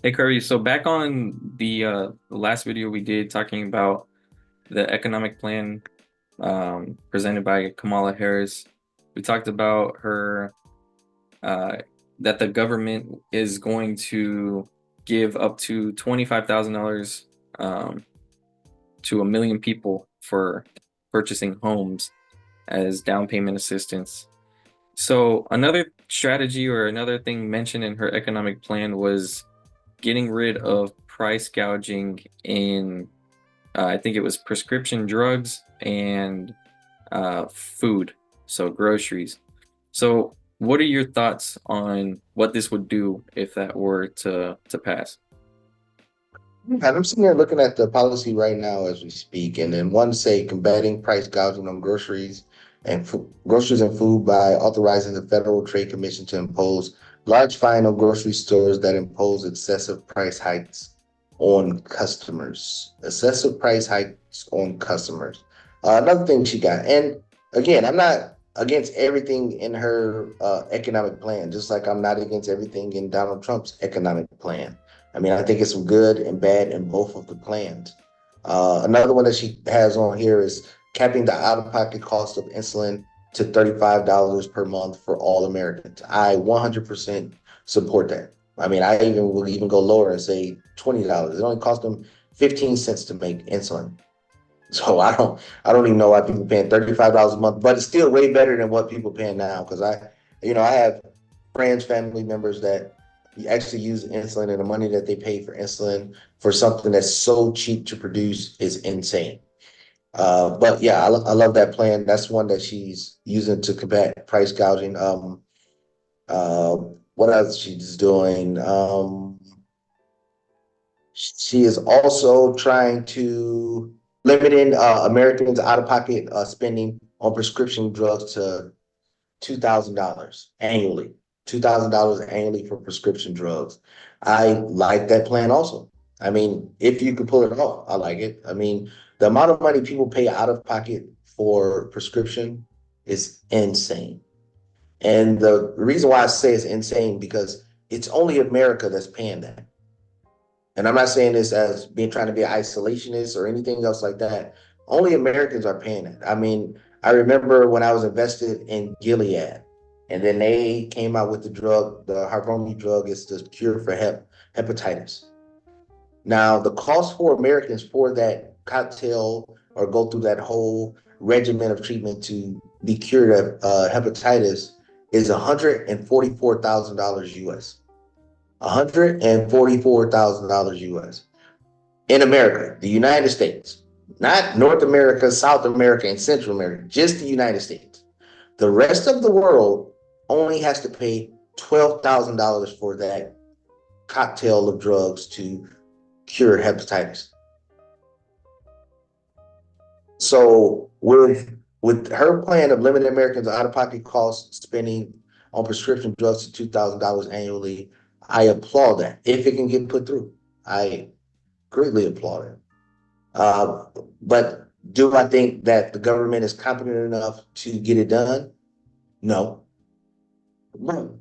Hey Curry, so back on the last video we did talking about the economic plan presented by Kamala Harris, we talked about her uh, that the government is going to give up to $25,000 um, to 1 million people for purchasing homes as down payment assistance. So another strategy or another thing mentioned in her economic plan was getting rid of price gouging in I think it was prescription drugs and food, so groceries. So, what are your thoughts on what this would do if that were to pass? And I'm sitting here looking at the policy right now as we speak, and then one say combating price gouging on groceries and food by authorizing the Federal Trade Commission to impose large fine on grocery stores that impose excessive price hikes on customers. Excessive price hikes on customers. Another thing she got, and again, I'm not against everything in her economic plan, just like I'm not against everything in Donald Trump's economic plan. I mean, I think it's some good and bad in both of the plans. Another one that she has on here is capping the out-of-pocket cost of insulin to $35 per month for all Americans. I 100% support that. I mean, I even will even go lower and say $20. It only costs them 15 cents to make insulin. So I don't even know why people paying $35 a month, but it's still way better than what people paying now. Because I have friends, family members that actually use insulin, and the money that they pay for insulin for something that's so cheap to produce is insane. But yeah, I love that plan. That's one that she's using to combat price gouging. Uh, what else she's doing? She is also trying to limiting Americans out of pocket spending on prescription drugs to $2,000 annually. $2,000 annually for prescription drugs. I like that plan also. I mean, if you could pull it off, I like it. I mean, the amount of money people pay out of pocket for prescription is insane. And the reason why I say it's insane because it's only America that's paying that. And I'm not saying this as being trying to be isolationist or anything else like that. Only Americans are paying it. I mean, I remember when I was invested in Gilead, and then they came out with the drug, the Harvoni drug is the cure for hepatitis. Now, the cost for Americans for that cocktail or go through that whole regimen of treatment to be cured of hepatitis is $144,000 US. $144,000 US in America, the United States, not North America, South America, and Central America, just the United States. The rest of the world only has to pay $12,000 for that cocktail of drugs to cure hepatitis. So with her plan of limiting Americans out of pocket costs spending on prescription drugs to $2,000 annually, I applaud that if it can get put through. I greatly applaud it. Uh, but do I think that the government is competent enough to get it done? No. No.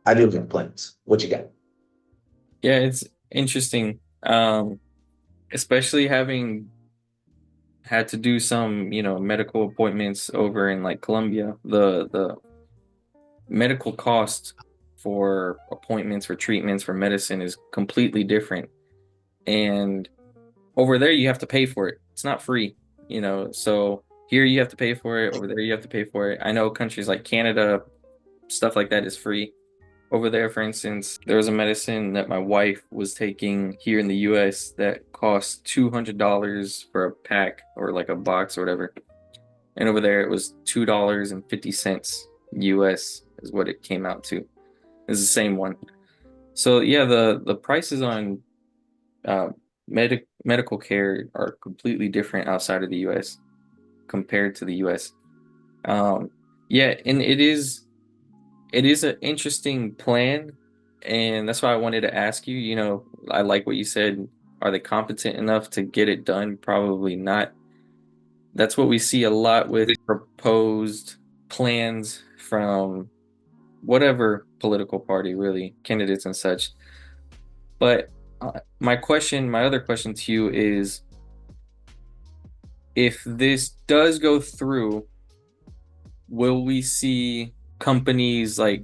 I do have complaints. What you got? Yeah, it's interesting, especially having had to do some, medical appointments over in like Colombia. The medical cost for appointments, for treatments, for medicine is completely different, and over there you have to pay for it. It's not free, so here you have to pay for it, over there you have to pay for it. I know countries like Canada, stuff like that is free. Over there, for instance, there was a medicine that my wife was taking here in the US that cost $200 for a pack or like a box or whatever, and over there it was $2.50 US is what it came out to. It's the same one. So yeah, the prices on uh, medical care are completely different outside of the U.S. compared to the U.S. Um, yeah, and it is an interesting plan, and that's why I wanted to ask you. I like what you said. Are they competent enough to get it done? Probably not. That's what we see a lot with proposed plans from whatever political party, really, candidates and such. But my other question to you is, if this does go through, will we see companies like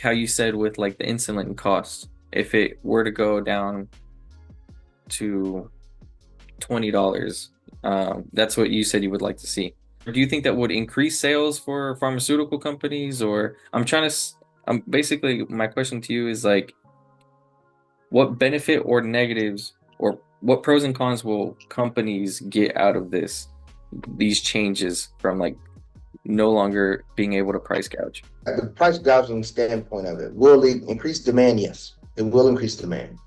how you said with like the insulin cost, if it were to go down to $20, that's what you said you would like to see. Do you think that would increase sales for pharmaceutical companies? Or I'm basically, my question to you is like, what benefit or negatives, or what pros and cons will companies get out of these changes from like no longer being able to price gouge? The price gouging standpoint of it, will it increase demand? Yes, it will increase demand.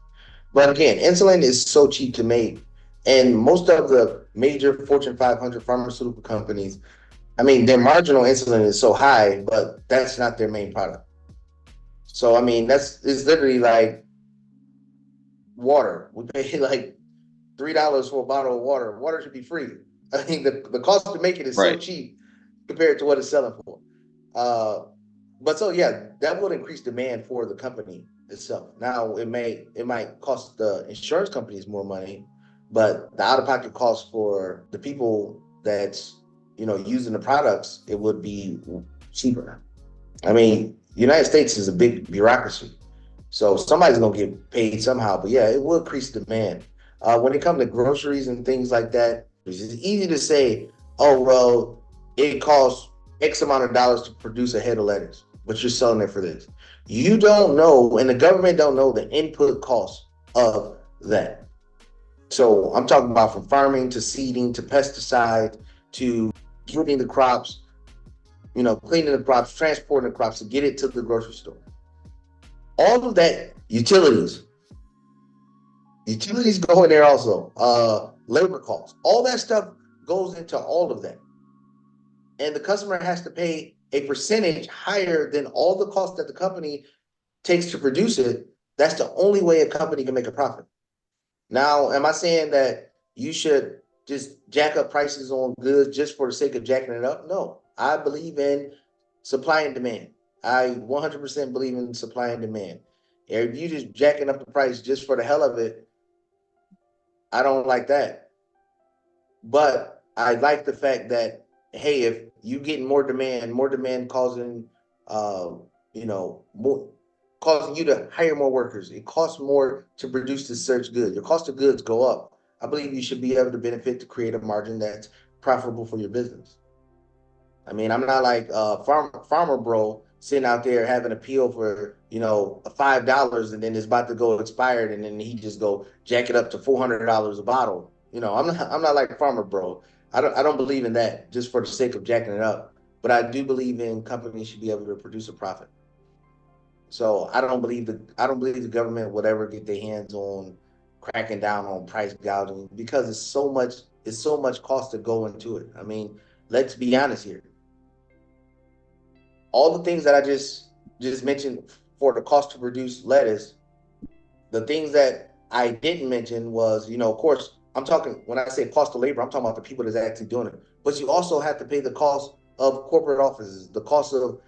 But again, insulin is so cheap to make, and most of the major Fortune 500 pharmaceutical companies, I mean, their marginal insulin is so high, but that's not their main product. So I mean, that's it's literally like water. We pay like $3 for a bottle of water. Water should be free. I mean, the cost to make it is so Right. cheap compared to what it's selling for. Uh, but so yeah, that would increase demand for the company itself. Now it might cost the insurance companies more money, but the out of pocket cost for the people that's using the products, it would be cheaper. I mean, United States is a big bureaucracy, so somebody's gonna get paid somehow. But yeah, it will increase demand. When it comes to groceries and things like that, it's easy to say, "Oh well, it costs X amount of dollars to produce a head of lettuce, but you're selling it for this." You don't know, and the government don't know the input cost of that. So I'm talking about from farming to seeding to pesticides to getting the crops, cleaning the crops, transporting the crops to get it to the grocery store. All of that, utilities go in there also. Labor costs, all that stuff goes into all of that, and the customer has to pay a percentage higher than all the costs that the company takes to produce it. That's the only way a company can make a profit. Now, am I saying that you should just jack up prices on goods just for the sake of jacking it up? No, I believe in supply and demand. I 100% believe in supply and demand. If you just jacking up the price just for the hell of it, I don't like that. But I like the fact that, hey, if you getting more demand causing more causing you to hire more workers. It costs more to produce the search good. Your cost of goods go up. I believe you should be able to benefit to create a margin that's profitable for your business. I mean, I'm not like farmer bro sitting out there having a peel for $5, and then it's about to go expired, and then he just go jack it up to $400 a bottle. I'm not like farmer bro. I don't believe in that just for the sake of jacking it up. But I do believe in companies should be able to produce a profit. So I don't believe the government would ever get their hands on cracking down on price gouging because it's so much cost to go into it. I mean, let's be honest here. All the things that I just mentioned for the cost to produce lettuce, the things that I didn't mention was, of course, I'm talking when I say cost of labor, I'm talking about the people that's actually doing it. But you also have to pay the cost of corporate offices, the cost of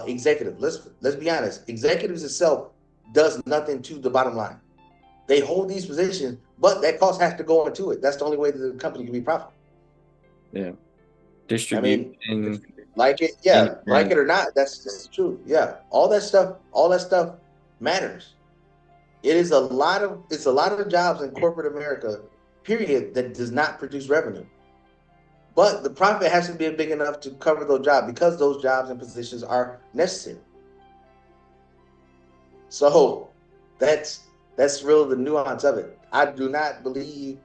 executive. Let's be honest, executives itself does nothing to the bottom line. They hold these positions, but that cost has to go into it. That's the only way that the company can be profitable. Yeah. I mean, Distribution, like it, yeah, like manufacturing. it or not, that's true. Yeah, all that stuff matters. It's a lot of jobs in corporate America, period, that does not produce revenue. But the profit has to be big enough to cover those jobs because those jobs and positions are necessary. So that's really the nuance of it. I do not believe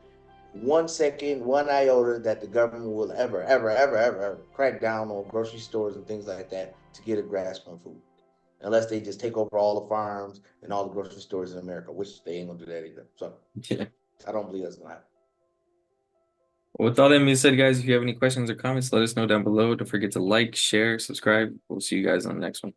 1 second, one iota that the government will ever, ever, ever, ever, ever crack down on grocery stores and things like that to get a grasp on food. Unless they just take over all the farms and all the grocery stores in America, which they ain't gonna do that either. So Yeah. I don't believe that's gonna happen. With all that being said, guys, if you have any questions or comments, let us know down below. Don't forget to like, share, subscribe. We'll see you guys on the next one.